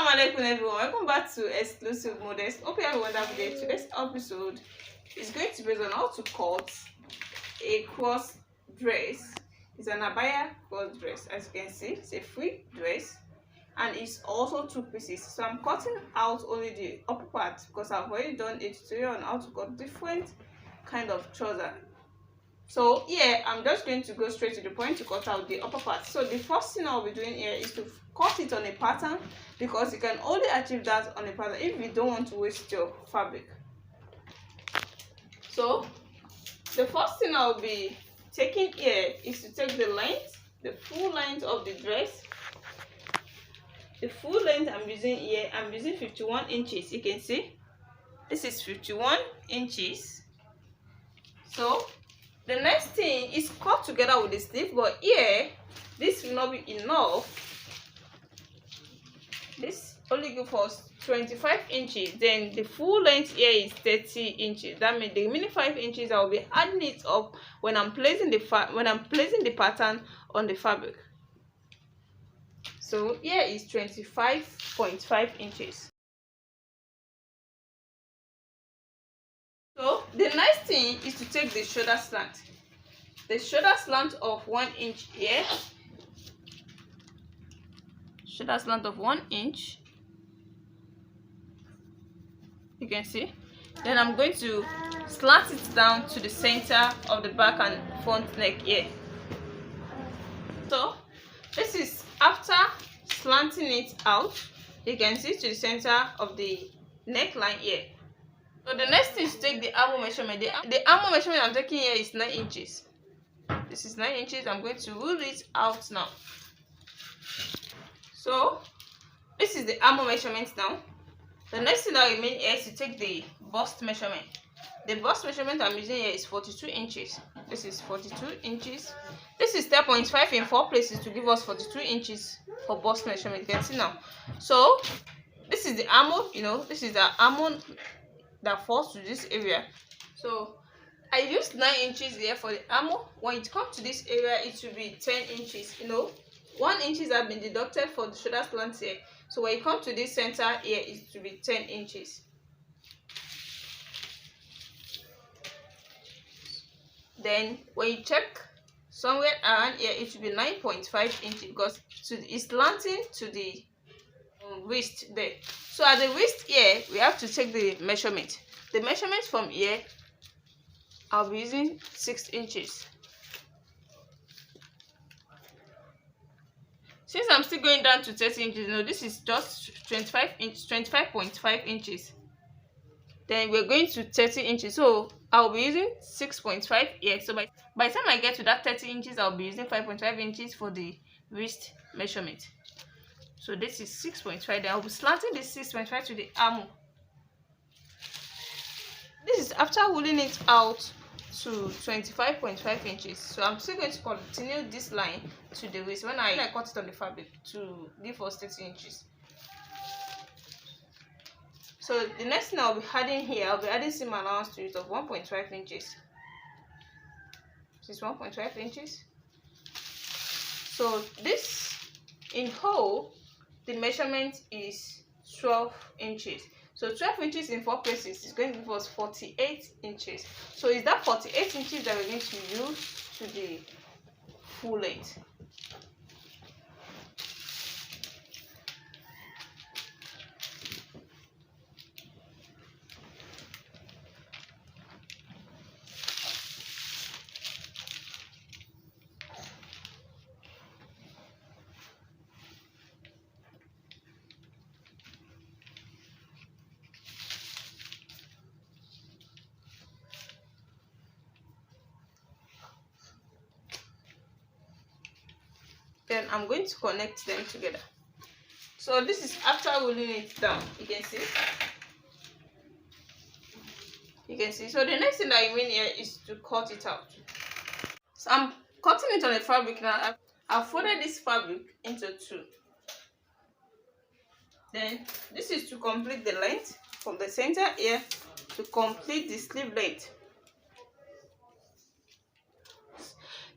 Alaikum everyone, welcome back to Exclusive Modest. Hope you have a wonderful day. Today's episode is going to be on how to cut a cross dress. It's an abaya cross dress. As you can see, it's a free dress and it's also 2 pieces. So I'm cutting out only the upper part because I've already done a tutorial on how to cut different kind of trouser. So here I'm just going to go straight to the point to cut out the upper part. So the first thing I'll be doing here is to cut it on a pattern, because you can only achieve that on a pattern if you don't want to waste your fabric. So the first thing I'll be taking here is to take the length, the full length of the dress. The full length I'm using here, I'm using 51 inches. You can see this is 51 inches. So the next thing is cut together with the sleeve, but here this will not be enough. This only gives us 25 inches. Then the full length here is 30 inches. That means the remaining 5 inches I will be adding it up when I'm placing the pattern on the fabric. So here is 25.5 inches. So the next thing is to take the shoulder slant. The shoulder slant of 1 inch here. Shoulder slant of 1 inch. You can see. Then I'm going to slant it down to the center of the back and front neck here. So this is after slanting it out. You can see to the center of the neckline here. So the next thing is to take the armhole measurement. The armhole measurement I'm taking here is 9 inches. This is 9 inches. I'm going to rule it out now. So this is the armhole measurement now. The next thing that remains here is to take the bust measurement. The bust measurement I'm using here is 42 inches. This is 42 inches. This is 10.5 in 4 places to give us 42 inches for bust measurement. You can see now. So this is the armhole. This is the armhole that falls to this area. So I used 9 inches here for the armhole. When it comes to this area, it will be 10 inches. 1 inches have been deducted for the shoulder slant here. So when you come to this center here, it will be 10 inches. Then when you check somewhere around here, it will be 9.5 inches because it's slanting to the wrist there. So at the wrist here, we have to take the measurement. The measurement from here, I'll be using 6 inches. Since I'm still going down to 30 inches, this is just 25.5 inches. Then we're going to 30 inches. So I'll be using 6.5 here. So by the time I get to that 30 inches, I'll be using 5.5 inches for the wrist measurement. So this is 6.5. Then I'll be slanting this 6.5 to the armhole. This is after ruling it out to 25.5 inches. So I'm still going to continue this line to the waist when I cut it on the fabric to give us 30 inches. So the next thing I'll be adding here, I'll be adding seam allowance to it of 1.5 inches. This is 1.5 inches. So this in whole, the measurement is 12 inches. So 12 inches in 4 places is going to give us 48 inches. So is that 48 inches that we're going to use to the full length. Then I'm going to connect them together. So this is after rolling it down. You can see. So the next thing that I mean here is to cut it out. So I'm cutting it on the fabric now. I've folded this fabric into 2. Then this is to complete the length from the center here to complete the sleeve length.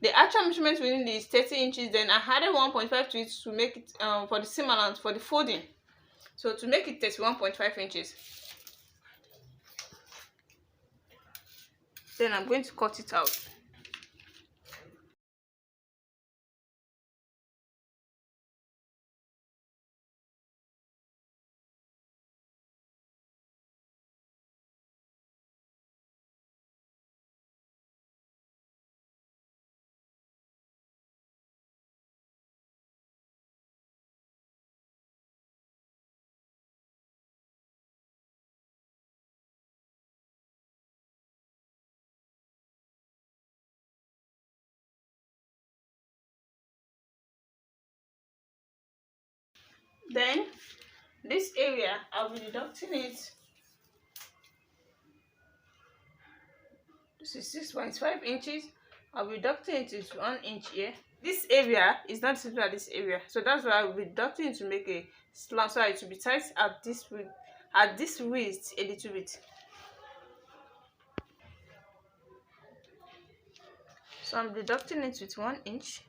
The actual measurement within is 30 inches. Then I added 1.5 to it to make it for the seam allowance for the folding. So to make it 31.5 inches, then I'm going to cut it out. Then this area, I'll be deducting it. This is 6.5 inches. I'll be deducting it into 1 inch here. This area is not similar to this area, so that's why I'll be deducting it to make a slant, so it will be tight at this wrist a little bit. So I'm deducting it with 1 inch.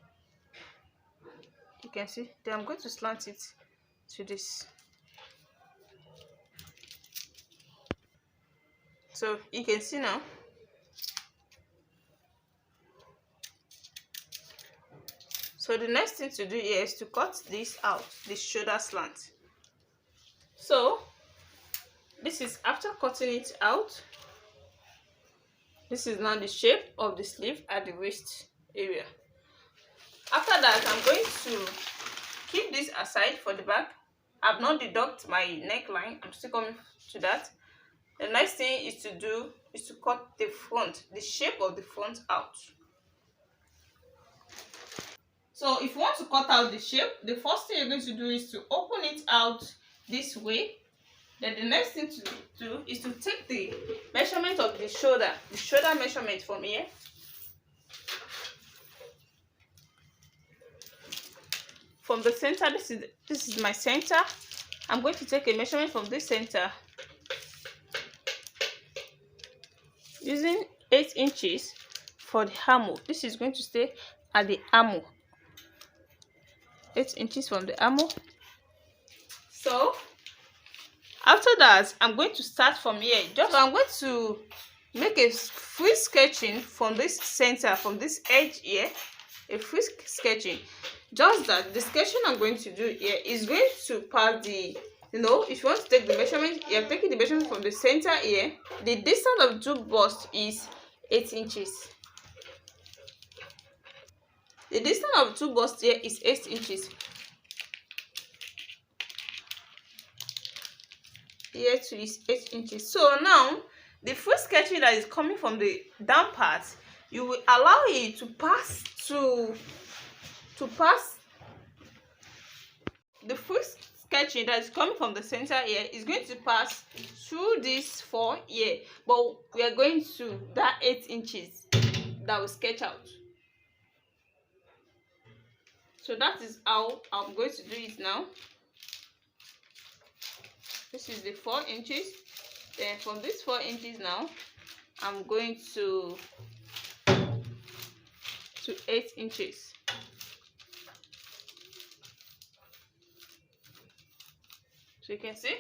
You can see. Then I'm going to slant it to this. So you can see now. So the next thing to do here is to cut this out, this shoulder slant. So this is after cutting it out. This is now the shape of the sleeve at the waist area. After that, I'm going to keep this aside for the back. I've not deducted my neckline. I'm still coming to that. The next thing is to do is to cut the front, the shape of the front out. So if you want to cut out the shape, the first thing you're going to do is to open it out this way. Then the next thing to do is to take the measurement of the shoulder measurement from here. From the center, this is my center. I'm going to take a measurement from this center using 8 inches for the armhole. This is going to stay at the armhole. 8 inches from the armhole. So after that, I'm going to start from here. I'm going to make a free sketching from this center, from this edge here, a free sketching. Just that the sketching I'm going to do here is going to pass the, if you want to take the measurement, you're taking the measurement from the center here. The distance of the two busts is 8 inches. The distance of the two busts here is 8 inches. Here too is 8 inches. So now the first sketching that is coming from the down part, you will allow it to pass the first sketching that is coming from the center here is going to pass through this 4 here, but we are going to that 8 inches that will sketch out. So that is how I'm going to do it now. This is the 4 inches. Then from this 4 inches now, I'm going to 8 inches. So you can see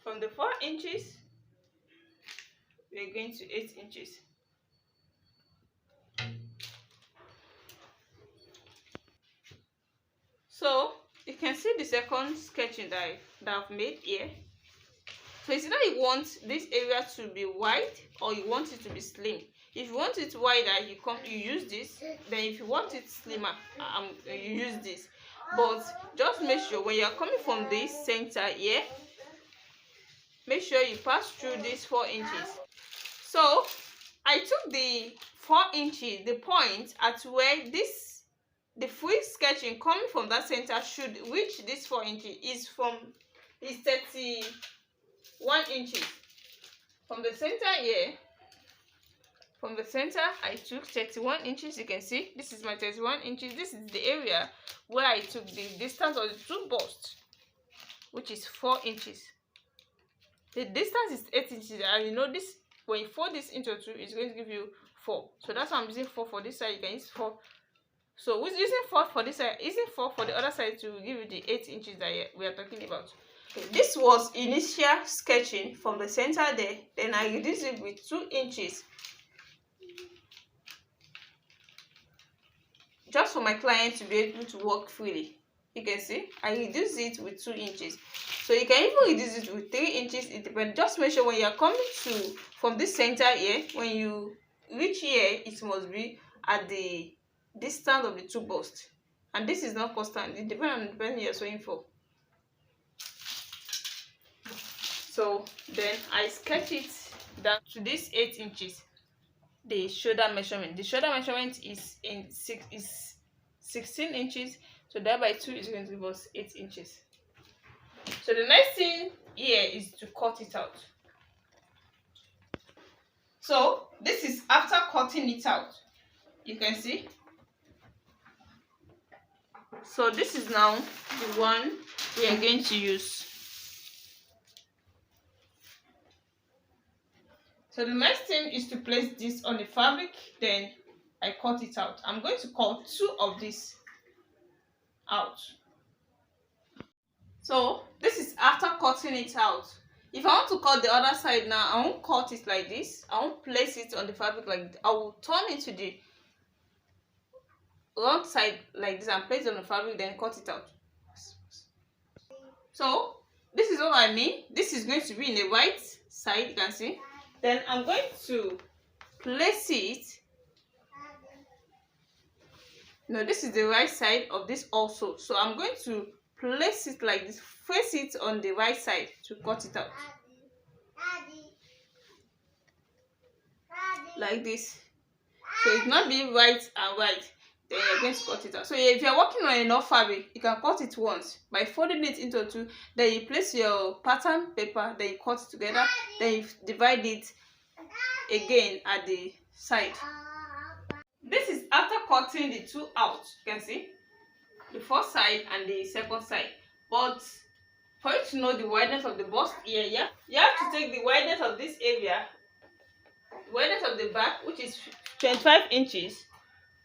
from the 4 inches, we're going to 8 inches. So you can see the second sketching that I've made here. So it's either you want this area to be wide or you want it to be slim. If you want it wider, you use this. Then if you want it slimmer, you use this. But just make sure when you are coming from this center here, make sure you pass through these 4 inches. So I took the 4 inches, the point at where the free sketching coming from that center should reach this 4 inches is 31 inches. From the center here, from the center I took 31 inches. You can see this is my 31 inches. This is the area where I took the distance of the two busts, which is 4 inches. The distance is 8 inches, and this, when you fold this into 2, it's going to give you 4. So that's why I'm using 4 for this side. You can use 4 So we're using 4 for this side, using 4 for the other side to give you the 8 inches that we are talking about. Okay, this was initial sketching from the center there. Then I reduce it with 2 inches. Just for my client to be able to work freely. You can see I reduce it with 2 inches. So you can even reduce it with 3 inches. It depends. Just make sure when you are coming to from this center here, when you reach here, it must be at the distance of the 2 busts. And this is not constant. It depends on the person you're sewing for. So then I sketch it down to this 8 inches. The shoulder measurement. The shoulder measurement is 16 inches. So that by 2 is going to give us 8 inches. So the next thing here is to cut it out. So this is after cutting it out. You can see. So this is now the one we are going to use. So the next thing is to place this on the fabric, then I cut it out. I'm going to cut 2 of these out. So this is after cutting it out. If I want to cut the other side now, I won't cut it like this. I won't place it on the fabric like this. I will turn it to the wrong side like this and place it on the fabric, then cut it out. So this is what I mean. This is going to be in the right side, you can see. Then I'm going to place it. No, this is the right side of this also. So I'm going to place it like this, face it on the right side to cut it out. Like this. So it's not being right and right. Then you're going to cut it out. So if you're working on enough fabric, you can cut it once by folding it into 2. Then you place your pattern paper, then you cut it together, then you divide it again at the side. This is after cutting the 2 out. You can see the first side and the second side. But for you to know the wideness of the bust area, you have to take the wideness of this area, the wideness of the back, which is 25 inches.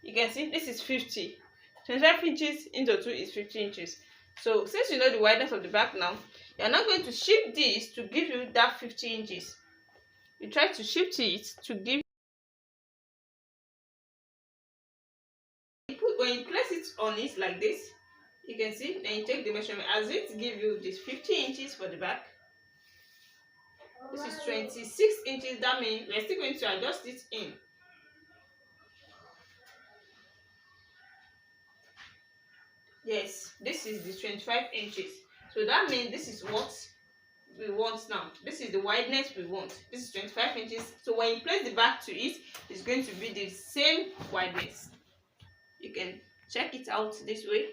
You can see this is 50. 25 inches into 2 is 50 inches. So since you know the wideness of the back now, you are not going to shift this to give you that 50 inches. You try to shift it to give. When you place it on it like this, you can see, then you take the measurement as it give you this 50 inches for the back. This is 26 inches. That means we're still going to adjust it in. Yes, this is the 25 inches. So that means this is what we want now. This is the wideness we want. This is 25 inches. So when you place the back to it, it's going to be the same wideness. You can check it out this way.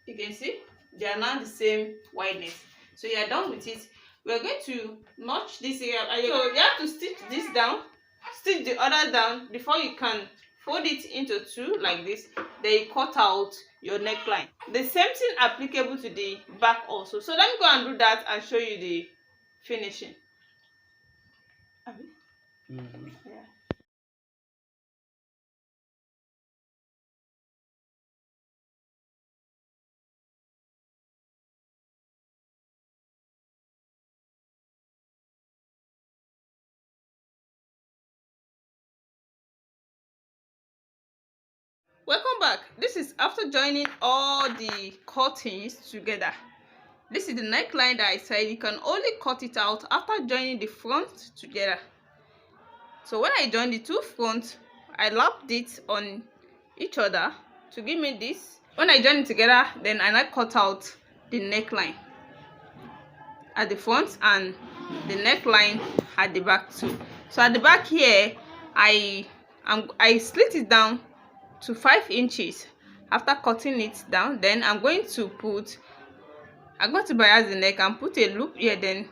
You can see they are now the same wideness. So you are done with it. We are going to notch this area. So you have to stitch this down, stitch the other down before you can fold it into 2 like this. Then you cut out your neckline. The same thing applicable to the back also. So let me go and do that and show you the finishing. Yeah. Welcome back. This is after joining all the cuttings together. This is the neckline that I said you can only cut it out after joining the front together. So when I joined the 2 fronts, I lapped it on each other to give me this. When I joined it together, then I now cut out the neckline at the front and the neckline at the back too. So at the back here, I slit it down to 5 inches. After cutting it down, then I'm going to bias the neck and put a loop here. Then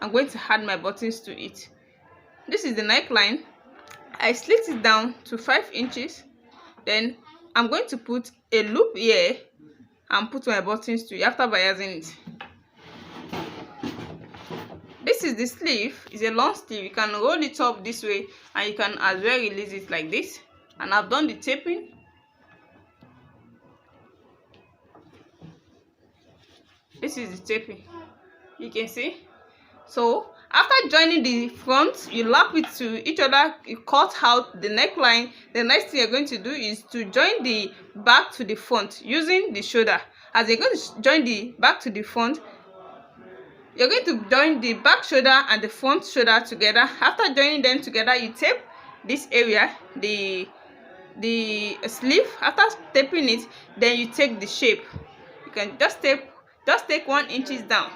I'm going to add my buttons to it. This is the neckline. I slit it down to 5 inches. Then I'm going to put a loop here and put my buttons to it after biasing it. This is the sleeve. It's a long sleeve. You can roll it up this way and you can as well release it like this. and I've done the taping. This is the taping, you can see. So after joining the front, you lap it to each other, you cut out the neckline. The next thing you're going to do is to join the back to the front using the shoulder. As you're going to join the back to the front, you're going to join the back shoulder and the front shoulder together. After joining them together, you tape this area, the sleeve. After taping it, then you take the shape. You can just take 1 inch down,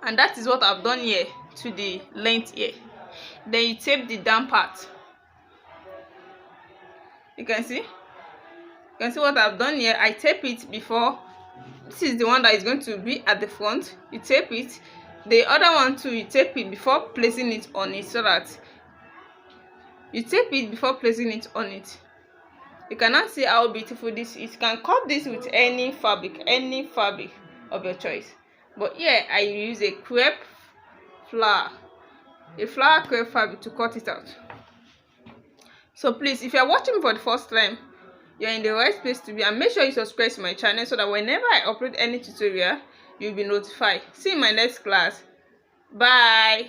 and that is what I've done here to the length here. Then you tape the down part. You can see what I've done here. I tape it before. This is the one that is going to be at the front. You tape it. The other one too, you tape it before placing it on it, so that you tape it before placing it on it. You cannot see how beautiful this is. You can cut this with any fabric of your choice. But here I use a crepe flower crepe fabric to cut it out. So please, if you are watching me for the first time, you're in the right place to be, and make sure you subscribe to my channel so that whenever I upload any tutorial, you'll be notified. See you in my next class. Bye.